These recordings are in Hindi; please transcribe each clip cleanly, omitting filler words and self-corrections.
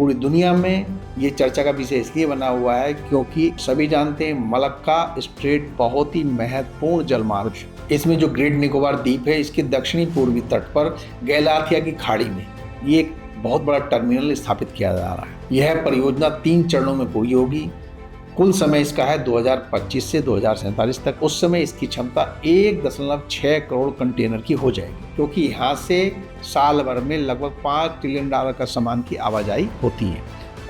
पूरी दुनिया में ये चर्चा का विषय इसलिए बना हुआ है क्योंकि सभी जानते हैं मलक्का स्ट्रेट बहुत ही महत्वपूर्ण जलमार्ग है। इसमें जो ग्रेट निकोबार द्वीप है इसके दक्षिणी पूर्वी तट पर गैलाथिया की खाड़ी में ये एक बहुत बड़ा टर्मिनल स्थापित किया जा रहा है। यह परियोजना 3 चरणों में पूरी होगी। कुल समय इसका है 2025 से 2047 तक। उस समय इसकी क्षमता 1.6 करोड़ कंटेनर की हो जाएगी, क्योंकि यहाँ से साल भर में लगभग $5 ट्रिलियन का सामान की आवाजाही होती है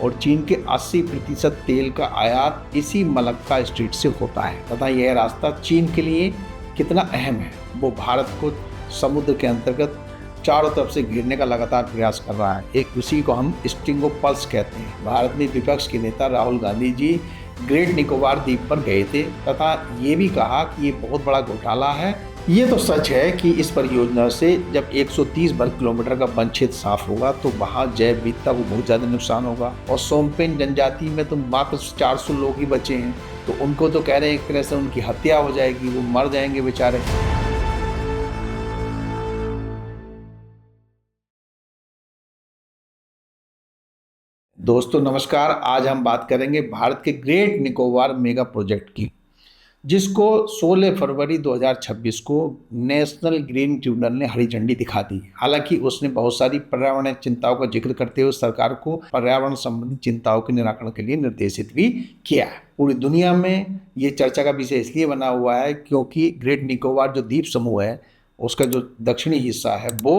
और चीन के 80% तेल का आयात इसी मलक्का स्ट्रेट से होता है तथा यह रास्ता चीन के लिए कितना अहम है वो भारत को समुद्र के अंतर्गत चारों तरफ से घेरने का लगातार प्रयास कर रहा है। एक उसी को हम स्ट्रिंग ऑफ पल्स कहते हैं। भारत में विपक्ष के नेता राहुल गांधी जी ग्रेट निकोबार द्वीप पर गए थे तथा ये भी कहा कि ये बहुत बड़ा घोटाला है। ये तो सच है कि इस परियोजना से जब 130 वर्ग किलोमीटर का वन क्षेत्र साफ होगा तो वहाँ जैव विविधता को बहुत ज़्यादा नुकसान होगा और सोमपेन जनजाति में तो मात्र 400 लोग ही बचे हैं, तो उनको तो कह रहे हैं एक तरह से उनकी हत्या हो जाएगी, वो मर जाएंगे बेचारे। दोस्तों नमस्कार, आज हम बात करेंगे भारत के ग्रेट निकोबार मेगा प्रोजेक्ट की, जिसको 16 फरवरी 2026 को नेशनल ग्रीन ट्रिब्यूनल ने हरी झंडी दिखा दी। हालांकि उसने बहुत सारी पर्यावरण चिंताओं का जिक्र करते हुए सरकार को पर्यावरण संबंधी चिंताओं के निराकरण के लिए निर्देशित भी किया है। पूरी दुनिया में ये चर्चा का विषय इसलिए बना हुआ है क्योंकि ग्रेट निकोबार जो द्वीप समूह है उसका जो दक्षिणी हिस्सा है वो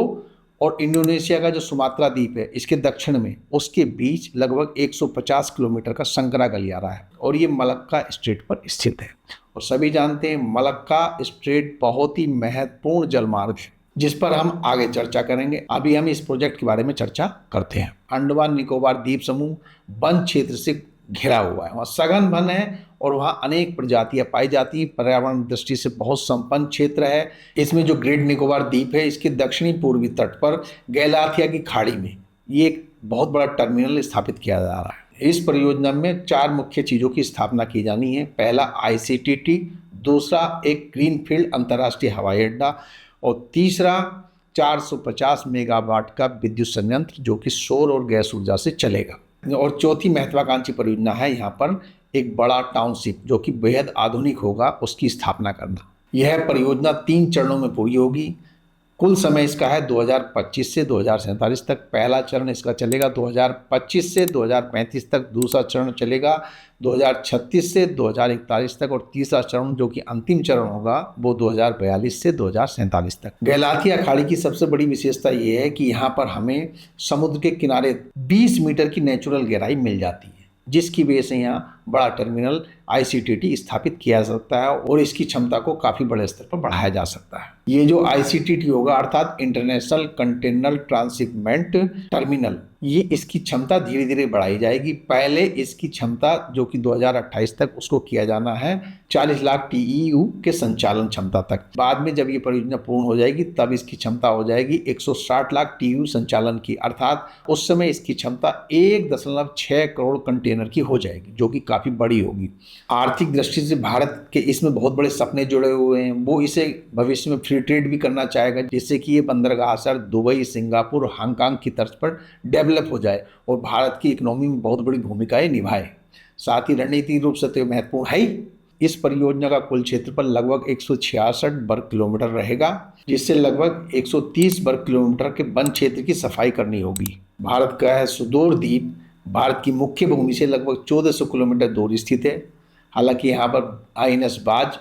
और इंडोनेशिया का जो सुमात्रा द्वीप है इसके दक्षिण में उसके बीच लगभग 150 किलोमीटर का संकरा गलियारा है और ये मलक्का स्ट्रेट पर स्थित है। और सभी जानते हैं मलक्का स्ट्रेट बहुत ही महत्वपूर्ण जलमार्ग है जिस पर हम आगे चर्चा करेंगे। अभी हम इस प्रोजेक्ट के बारे में चर्चा करते हैं। अंडमान निकोबार द्वीप समूह वन क्षेत्र से घिरा हुआ है, वहाँ सघन वन है और वहाँ अनेक प्रजातियां पाई जाती हैं। पर्यावरण दृष्टि से बहुत संपन्न क्षेत्र है। इसमें जो ग्रेट निकोबार द्वीप है इसके दक्षिणी पूर्वी तट पर गैलाथिया की खाड़ी में ये एक बहुत बड़ा टर्मिनल स्थापित किया जा रहा है। इस परियोजना में 4 मुख्य चीज़ों की स्थापना की जानी है। पहला ICTT, दूसरा एक ग्रीनफील्ड अंतर्राष्ट्रीय हवाई अड्डा और तीसरा 450 मेगावाट का विद्युत संयंत्र जो कि सौर और गैस ऊर्जा से चलेगा। और चौथी महत्वाकांक्षी परियोजना है यहाँ पर एक बड़ा टाउनशिप जो कि बेहद आधुनिक होगा उसकी स्थापना करना। यह परियोजना 3 चरणों में पूरी होगी। कुल समय इसका है 2025 से 2047 तक। पहला चरण इसका चलेगा 2025 से 2035 तक, दूसरा चरण चलेगा 2036 से 2041 तक और तीसरा चरण जो कि अंतिम चरण होगा वो 2042 से 2047 तक। गैलाथिया खाड़ी की सबसे बड़ी विशेषता ये है कि यहाँ पर हमें समुद्र के किनारे 20 मीटर की नेचुरल गहराई मिल जाती है, जिसकी वजह से यहाँ बड़ा टर्मिनल ICTT स्थापित किया जा सकता है और इसकी क्षमता को काफ़ी बड़े स्तर पर बढ़ाया जा सकता है। ये जो ICTT होगा अर्थात इंटरनेशनल कंटेनर ट्रांसशिपमेंट टर्मिनल, ये इसकी क्षमता धीरे धीरे बढ़ाई जाएगी। पहले इसकी क्षमता जो कि 2028 तक उसको किया जाना है 40 लाख TEU के संचालन क्षमता तक। बाद में जब ये परियोजना पूर्ण हो जाएगी तब इसकी क्षमता हो जाएगी 160 लाख TEU संचालन की, अर्थात उस समय इसकी क्षमता 1.6 करोड़ कंटेनर की हो जाएगी जो कि काफ़ी बड़ी होगी। आर्थिक दृष्टि से भारत के इसमें बहुत बड़े सपने जुड़े हुए हैं। वो इसे भविष्य में फ्री ट्रेड भी करना चाहेगा जिससे कि ये बंदरगाह शहर दुबई, सिंगापुर और हांगकांग की तर्ज पर डेवलप हो जाए और भारत की इकोनॉमी में बहुत बड़ी भूमिकाएं निभाए। साथ ही रणनीतिक रूप से तो महत्वपूर्ण है ही। इस परियोजना का कुल क्षेत्रफल लगभग 166 वर्ग किलोमीटर रहेगा, जिससे लगभग 130 वर्ग किलोमीटर के वन क्षेत्र की सफाई करनी होगी। भारत का है सुदूर द्वीप भारत की मुख्य भूमि से लगभग 1400 किलोमीटर दूर स्थित है। हालांकि यहाँ पर INS बाज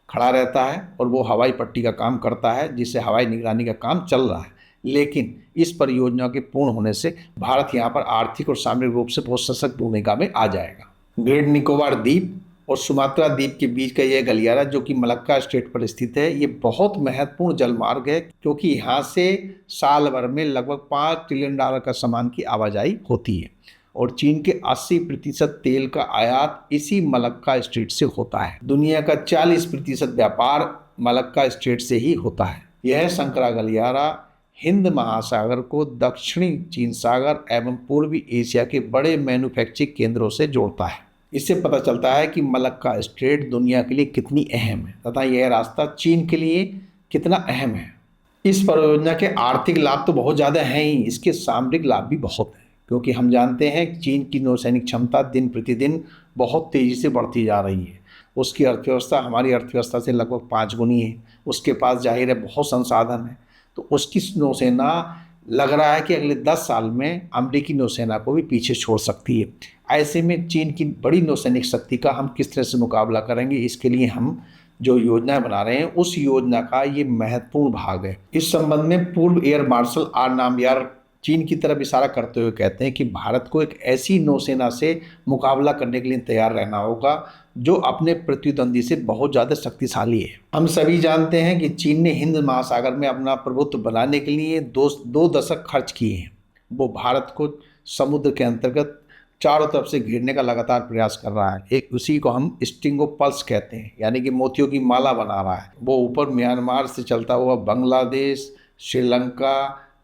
खड़ा रहता है और वो हवाई पट्टी का काम करता है, जिससे हवाई निगरानी का काम चल रहा है। लेकिन इस परियोजना के पूर्ण होने से भारत यहाँ पर आर्थिक और सामरिक रूप से बहुत सशक्त भूमिका में आ जाएगा। ग्रेट निकोबार द्वीप और सुमात्रा द्वीप के बीच का यह गलियारा जो कि मलक्का स्ट्रेट पर स्थित है, ये बहुत महत्वपूर्ण जलमार्ग है क्योंकि यहाँ से साल भर में लगभग $5 ट्रिलियन का सामान की आवाजाही होती है और चीन के 80% तेल का आयात इसी मलक्का स्ट्रेट से होता है। दुनिया का 40% व्यापार मलक्का स्ट्रेट से ही होता है। यह संकरा गलियारा हिंद महासागर को दक्षिणी चीन सागर एवं पूर्वी एशिया के बड़े मैन्युफैक्चरिंग केंद्रों से जोड़ता है। इससे पता चलता है कि मलक्का स्ट्रेट दुनिया के लिए कितनी अहम है तथा यह रास्ता चीन के लिए कितना अहम है। इस परियोजना के आर्थिक लाभ तो बहुत ज़्यादा हैं ही, इसके सामरिक लाभ भी बहुत हैं। क्योंकि हम जानते हैं कि चीन की नौसैनिक क्षमता दिन प्रतिदिन बहुत तेज़ी से बढ़ती जा रही है। उसकी अर्थव्यवस्था हमारी अर्थव्यवस्था से लगभग 5 गुनी है। उसके पास जाहिर है बहुत संसाधन है। तो उसकी नौसेना लग रहा है कि अगले 10 साल में अमेरिकी नौसेना को भी पीछे छोड़ सकती है। ऐसे में चीन की बड़ी नौसैनिक शक्ति का हम किस तरह से मुकाबला करेंगे, इसके लिए हम जो योजना बना रहे हैं उस योजना का ये महत्वपूर्ण भाग है। इस संबंध में पूर्व एयर मार्शल आर नामग्याल चीन की तरफ इशारा करते हुए कहते हैं कि भारत को एक ऐसी नौसेना से मुकाबला करने के लिए तैयार रहना होगा जो अपने प्रतिद्वंदी से बहुत ज़्यादा शक्तिशाली है। हम सभी जानते हैं कि चीन ने हिंद महासागर में अपना प्रभुत्व बनाने के लिए दो दशक खर्च किए हैं। वो भारत को समुद्र के अंतर्गत चारों तरफ से घेरने का लगातार प्रयास कर रहा है। एक उसी को हम स्ट्रिंग ऑफ पर्ल्स कहते हैं, यानी कि मोतियों की माला बना रहा है। वो ऊपर म्यांमार से चलता हुआ बांग्लादेश, श्रीलंका,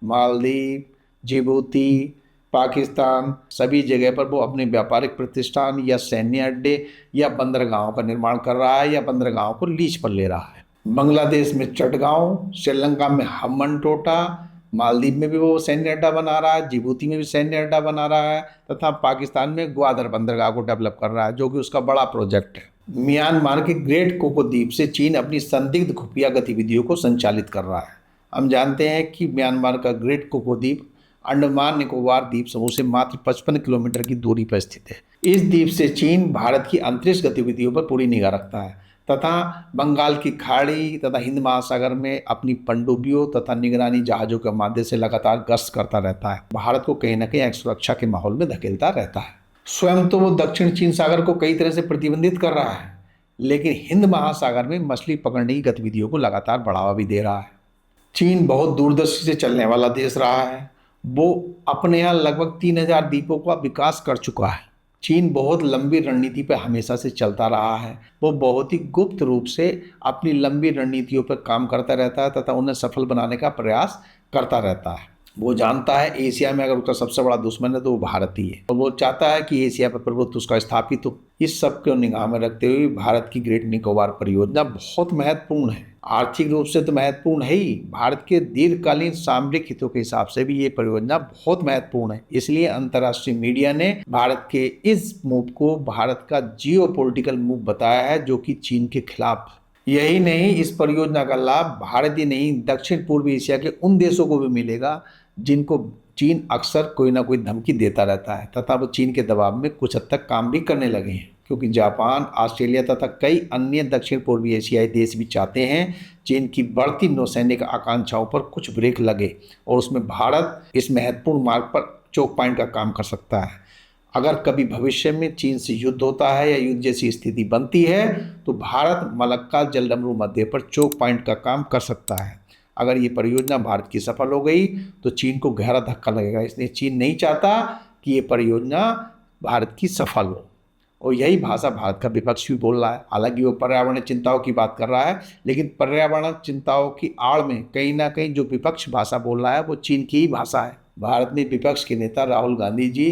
मालदीव, जिबूती, पाकिस्तान, सभी जगह पर वो अपने व्यापारिक प्रतिष्ठान या सैन्य अड्डे या बंदरगाहों का निर्माण कर रहा है या बंदरगाहों को लीज पर ले रहा है। बांग्लादेश में चटगांव, श्रीलंका में हम्बनटोटा, मालदीव में भी वो सैन्य अड्डा बना रहा है, जिबूती में भी सैन्य अड्डा बना रहा है तथा पाकिस्तान में ग्वादर बंदरगाह को डेवलप कर रहा है, जो कि उसका बड़ा प्रोजेक्ट है। म्यांमार के ग्रेट कोको द्वीप से चीन अपनी संदिग्ध खुफिया गतिविधियों को संचालित कर रहा है। हम जानते हैं कि म्यांमार का ग्रेट कोको द्वीप अंडमान निकोबार द्वीप समूह से मात्र 55 किलोमीटर की दूरी पर स्थित है। इस द्वीप से चीन भारत की अंतरिक्ष गतिविधियों पर पूरी निगाह रखता है तथा बंगाल की खाड़ी तथा हिंद महासागर में अपनी पनडुब्बियों तथा निगरानी जहाज़ों के माध्यम से लगातार गश्त करता रहता है। भारत को कहीं न कहीं एक सुरक्षा के माहौल में धकेलता रहता है। स्वयं तो वो दक्षिण चीन सागर को कई तरह से प्रतिबंधित कर रहा है, लेकिन हिंद महासागर में मछली पकड़ने की गतिविधियों को लगातार बढ़ावा भी दे रहा है। चीन बहुत दूरदर्शी से चलने वाला देश रहा है। वो अपने यहाँ लगभग 3000 द्वीपों का विकास कर चुका है। चीन बहुत लंबी रणनीति पर हमेशा से चलता रहा है। वो बहुत ही गुप्त रूप से अपनी लंबी रणनीतियों पर काम करता रहता है तथा उन्हें सफल बनाने का प्रयास करता रहता है। वो जानता है एशिया में अगर उसका सबसे बड़ा दुश्मन है तो वो भारत ही है और वो चाहता है कि एशिया पर प्रभुत्व उसका स्थापित हो। इस सब को निगाह में रखते हुए भारत की ग्रेट निकोबार परियोजना बहुत महत्वपूर्ण है। आर्थिक रूप से तो महत्वपूर्ण है ही, भारत के दीर्घकालीन सामरिक हितों के हिसाब से भी ये परियोजना बहुत महत्वपूर्ण है। इसलिए अंतर्राष्ट्रीय मीडिया ने भारत के इस मूव को भारत का जियोपॉलिटिकल मूव बताया है, जो कि चीन के खिलाफ। यही नहीं, इस परियोजना का लाभ भारत ही नहीं दक्षिण पूर्व एशिया के उन देशों को भी मिलेगा जिनको चीन अक्सर कोई ना कोई धमकी देता रहता है तथा वो चीन के दबाव में कुछ हद तक काम भी करने लगे हैं, क्योंकि जापान, ऑस्ट्रेलिया तथा कई अन्य दक्षिण पूर्वी एशियाई देश भी चाहते हैं चीन की बढ़ती नौसैनिक आकांक्षाओं पर कुछ ब्रेक लगे और उसमें भारत इस महत्वपूर्ण मार्ग पर चोक पॉइंट का काम कर सकता है। अगर कभी भविष्य में चीन से युद्ध होता है या युद्ध जैसी स्थिति बनती है तो भारत मलक्का जलडमरू मध्य पर चोक पॉइंट का काम कर सकता है। अगर ये परियोजना भारत की सफल हो गई तो चीन को गहरा धक्का लगेगा। इसलिए चीन नहीं चाहता कि ये परियोजना भारत की सफल हो और यही भाषा भारत का विपक्ष भी बोल रहा है। हालांकि वो पर्यावरण चिंताओं की बात कर रहा है, लेकिन पर्यावरण चिंताओं की आड़ में कहीं ना कहीं जो विपक्ष भाषा बोल रहा है वो चीन की ही भाषा है। भारत में विपक्ष के नेता राहुल गांधी जी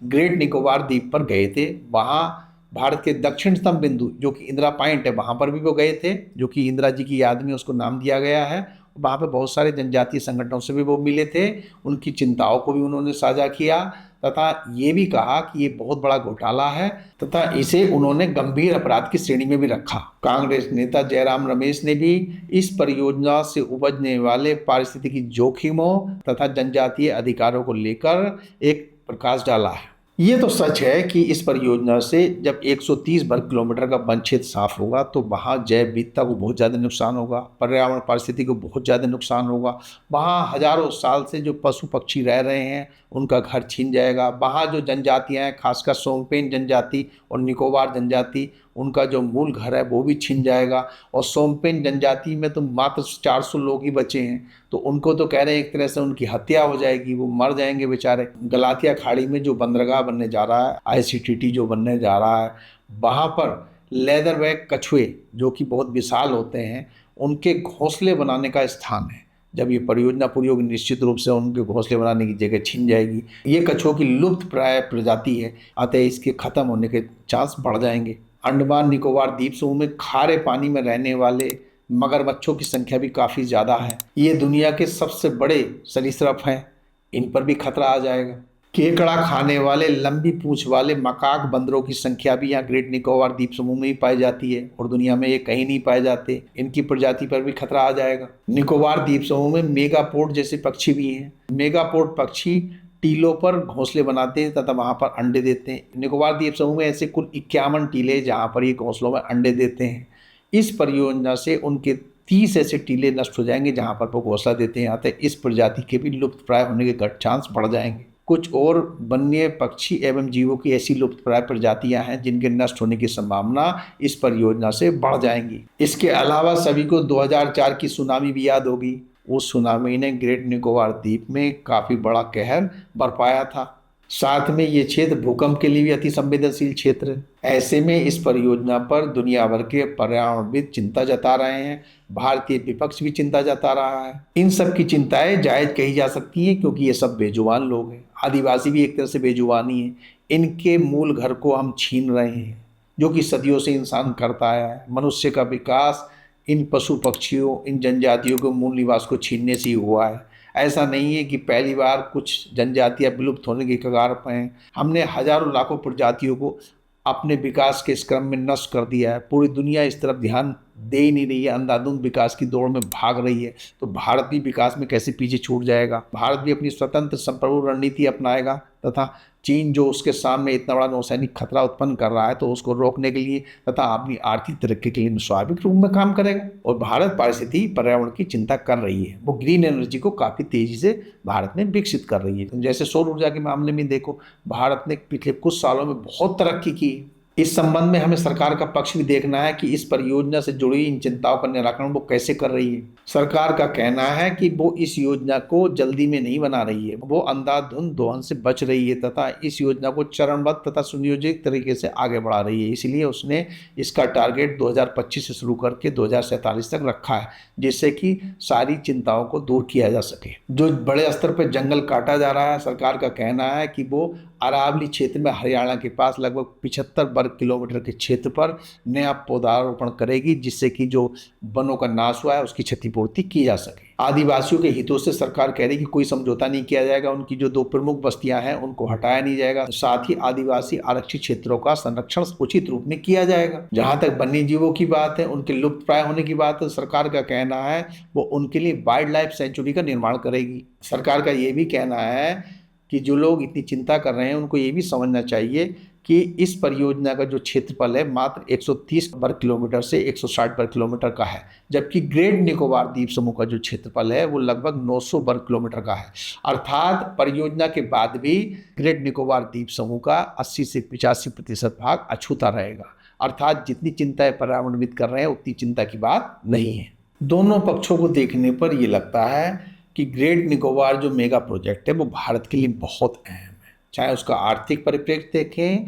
ग्रेट निकोबार द्वीप पर गए थे। वहाँ भारत के दक्षिणतम बिंदु जो कि इंदिरा पॉइंट है वहाँ पर भी वो गए थे, जो कि इंदिरा जी की याद में उसको नाम दिया गया है। वहाँ पे बहुत सारे जनजातीय संगठनों से भी वो मिले थे, उनकी चिंताओं को भी उन्होंने साझा किया तथा ये भी कहा कि ये बहुत बड़ा घोटाला है तथा इसे उन्होंने गंभीर अपराध की श्रेणी में भी रखा। कांग्रेस नेता जयराम रमेश ने भी इस परियोजना से उपजने वाले पारिस्थितिकी जोखिमों तथा जनजातीय अधिकारों को लेकर एक प्रकाश डाला है। ये तो सच है कि इस परियोजना से जब 130 वर्ग किलोमीटर का वन क्षेत्र साफ होगा तो वहाँ जैव विविधता को बहुत ज़्यादा नुकसान होगा, पर्यावरण परिस्थिति को बहुत ज़्यादा नुकसान होगा। वहाँ हजारों साल से जो पशु पक्षी रह रहे हैं उनका घर छीन जाएगा। वहाँ जो जनजातियाँ हैं, खासकर सोमपेन जनजाति और निकोबार जनजाति, उनका जो मूल घर है वो भी छिन जाएगा। और सोमपेन जनजाति में तो मात्र 400 लोग ही बचे हैं, तो उनको तो कह रहे हैं एक तरह से उनकी हत्या हो जाएगी, वो मर जाएंगे बेचारे। गलाथिया खाड़ी में जो बंदरगाह बनने जा रहा है, आईसीटीटी जो बनने जा रहा है, वहाँ पर लेदर बैग कछुए जो कि बहुत विशाल होते हैं, उनके घोंसले बनाने का स्थान है। जब ये परियोजना पूरी होगी निश्चित रूप से उनके घोंसले बनाने की जगह छिन जाएगी। ये कछुओं की लुप्त प्राय प्रजाति है, अतः इसके खत्म होने के चांस बढ़ जाएंगे। अंडमान निकोबार द्वीप समूह में खारे पानी में रहने वाले मगरमच्छों की संख्या भी काफ़ी ज़्यादा है। ये दुनिया के सबसे बड़े सरीसृप हैं, इन पर भी खतरा आ जाएगा। केकड़ा खाने वाले लंबी पूंछ वाले मकाक बंदरों की संख्या भी यहाँ ग्रेट निकोबार द्वीप समूह में ही पाई जाती है और दुनिया में ये कहीं नहीं पाए जाते। इनकी प्रजाति पर भी खतरा आ जाएगा। निकोबार द्वीप समूह में मेगापोड जैसे पक्षी भी हैं। मेगापोड पक्षी टीलों पर घोंसले बनाते हैं तथा वहां पर अंडे देते हैं। निकोबार द्वीप समूह में ऐसे कुल 51 टीले जहां पर ये घोंसलों में अंडे देते हैं। इस परियोजना से उनके 30 ऐसे टीले नष्ट हो जाएंगे जहां पर वो घोंसला देते हैं। अतः इस प्रजाति के भी लुप्त प्राय होने के चांस बढ़ जाएंगे। कुछ और वन्य पक्षी एवं जीवों की ऐसी लुप्तप्राय प्रजातियां हैं जिनके नष्ट होने की संभावना इस परियोजना से बढ़ जाएंगी। इसके अलावा सभी को 2004 की सुनामी भी याद होगी। उस सुनामी ने ग्रेट निकोबार द्वीप में काफी बड़ा कहर बरपाया था। साथ में ये क्षेत्र भूकंप के लिए भी अति संवेदनशील क्षेत्र है। ऐसे में इस परियोजना पर दुनिया भर के पर्यावरणविद चिंता जता रहे हैं। भारतीय विपक्ष भी चिंता जता रहा है। इन सब की चिंताएं जायज कही जा सकती हैं क्योंकि ये सब बेजुबान लोग हैं। आदिवासी भी एक तरह से बेजुबानी है। इनके मूल घर को हम छीन रहे हैं जो कि सदियों से इंसान करता आया है। मनुष्य का विकास इन पशु पक्षियों, इन जनजातियों के मूल निवास को छीनने से ही हुआ है। ऐसा नहीं है कि पहली बार कुछ जनजातियां विलुप्त होने के कगार पर हैं। हमने हजारों लाखों प्रजातियों को अपने विकास के इस क्रम में नष्ट कर दिया है। पूरी दुनिया इस तरफ ध्यान दे ही नहीं रही है, अंधाधुंध विकास की दौड़ में भाग रही है। तो भारत भी विकास में कैसे पीछे छूट जाएगा। भारत भी अपनी स्वतंत्र संप्रभु रणनीति अपनाएगा तथा चीन जो उसके सामने इतना बड़ा नौसैनिक खतरा उत्पन्न कर रहा है तो उसको रोकने के लिए तथा अपनी आर्थिक तरक्की के लिए स्वाभाविक रूप में काम करेगा। और भारत पारिस्थितिकी पर्यावरण की चिंता कर रही है। वो ग्रीन एनर्जी को काफ़ी तेजी से भारत में विकसित कर रही है। तो जैसे सौर ऊर्जा के मामले में देखो, भारत ने पिछले कुछ सालों में बहुत तरक्की की। इस संबंध में हमें सरकार का पक्ष भी देखना है कि इस परियोजना से जुड़ी इन चिंताओं का निराकरण वो कैसे कर रही है। सरकार का कहना है कि वो इस योजना को जल्दी में नहीं बना रही है, वो अंधाधुंध दोहन से बच रही है तथा इस योजना को चरणबद्ध तथा सुनियोजित तरीके से आगे बढ़ा रही है। इसलिए उसने इसका टारगेट 2025 से शुरू करके 2047 तक रखा है, जिससे कि सारी चिंताओं को दूर किया जा सके। जो बड़े स्तर पर जंगल काटा जा रहा है, सरकार का कहना है कि वो अरावली क्षेत्र में हरियाणा के पास लगभग 75 वर्ग किलोमीटर के क्षेत्र पर नया पौधारोपण करेगी, जिससे कि जो वनों का नाश हुआ है उसकी क्षतिपूर्ति की जा सके। आदिवासियों के हितों से सरकार कह रही है कि कोई समझौता नहीं किया जाएगा। उनकी जो 2 प्रमुख बस्तियां हैं उनको हटाया नहीं जाएगा। साथ ही आदिवासी आरक्षित क्षेत्रों का संरक्षण उचित रूप में किया जाएगा। जहां तक वन्य जीवों की बात है, उनके लुप्त प्राय होने की बात है, सरकार का कहना है वो उनके लिए वाइल्ड लाइफ सेंचुरी का निर्माण करेगी। सरकार का ये भी कहना है कि जो लोग इतनी चिंता कर रहे हैं उनको ये भी समझना चाहिए कि इस परियोजना का जो क्षेत्रफल है मात्र 130 वर्ग किलोमीटर से 160 वर्ग किलोमीटर का है, जबकि ग्रेट निकोबार द्वीप समूह का जो क्षेत्रफल है वो लगभग 900 वर्ग किलोमीटर का है। अर्थात परियोजना के बाद भी ग्रेट निकोबार द्वीप समूह का 80 से 85% भाग अछूता रहेगा। अर्थात जितनी चिंता पर्यावरणविद कर रहे हैं उतनी चिंता की बात नहीं है। दोनों पक्षों को देखने पर यह लगता है कि ग्रेट निकोबार जो मेगा प्रोजेक्ट है वो भारत के लिए बहुत अहम है। चाहे उसका आर्थिक परिप्रेक्ष्य देखें,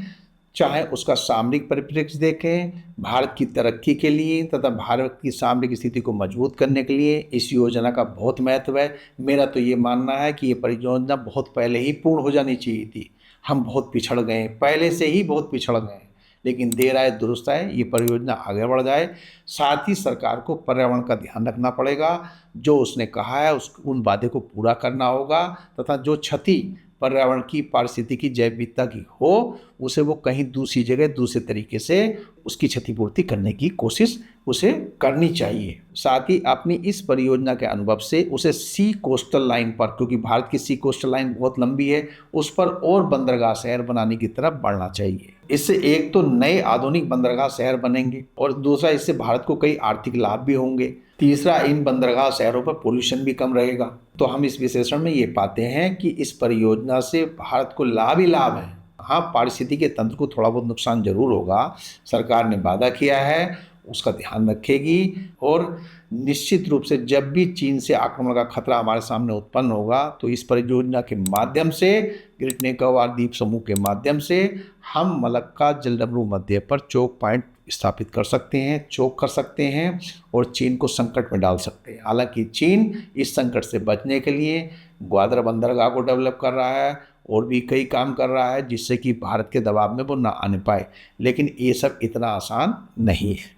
चाहे उसका सामरिक परिप्रेक्ष्य देखें, भारत की तरक्की के लिए तथा भारत की सामरिक स्थिति को मजबूत करने के लिए इस योजना का बहुत महत्व है। मेरा तो ये मानना है कि ये परियोजना बहुत पहले ही पूर्ण हो जानी चाहिए थी। हम बहुत पिछड़ गए, पहले से ही बहुत पिछड़ गए, लेकिन देर आए दुरुस्त आए, ये परियोजना आगे बढ़ जाए। साथ ही सरकार को पर्यावरण का ध्यान रखना पड़ेगा। जो उसने कहा है उन वादे को पूरा करना होगा तथा जो क्षति पर्यावरण की, पारिस्थितिकी, जैव विविधता की हो उसे वो कहीं दूसरी जगह दूसरे तरीके से उसकी क्षतिपूर्ति करने की कोशिश उसे करनी चाहिए। साथ ही अपनी इस परियोजना के अनुभव से उसे सी कोस्टल लाइन पर, क्योंकि भारत की सी कोस्टल लाइन बहुत लंबी है, उस पर और बंदरगाह शहर बनाने की तरफ बढ़ना चाहिए। इससे एक तो नए आधुनिक बंदरगाह शहर बनेंगे और दूसरा इससे भारत को कई आर्थिक लाभ भी होंगे। तीसरा, इन बंदरगाह शहरों पर पोल्यूशन भी कम रहेगा। तो हम इस विश्लेषण में ये पाते हैं कि इस परियोजना से भारत को लाभ ही लाभ है। हाँ, पारिस्थितिकी के तंत्र को थोड़ा बहुत नुकसान जरूर होगा। सरकार ने वादा किया है, उसका ध्यान रखेगी और निश्चित रूप से जब भी चीन से आक्रमण का खतरा हमारे सामने उत्पन्न होगा तो इस परियोजना के माध्यम से, ग्रेट निकोबार द्वीप समूह के माध्यम से हम मलक्का जलडमरू मध्य पर चोक पॉइंट स्थापित कर सकते हैं, चोक कर सकते हैं और चीन को संकट में डाल सकते हैं। हालांकि चीन इस संकट से बचने के लिए ग्वादर बंदरगाह को डेवलप कर रहा है और भी कई काम कर रहा है जिससे कि भारत के दबाव में वो ना आने पाए, लेकिन ये सब इतना आसान नहीं है।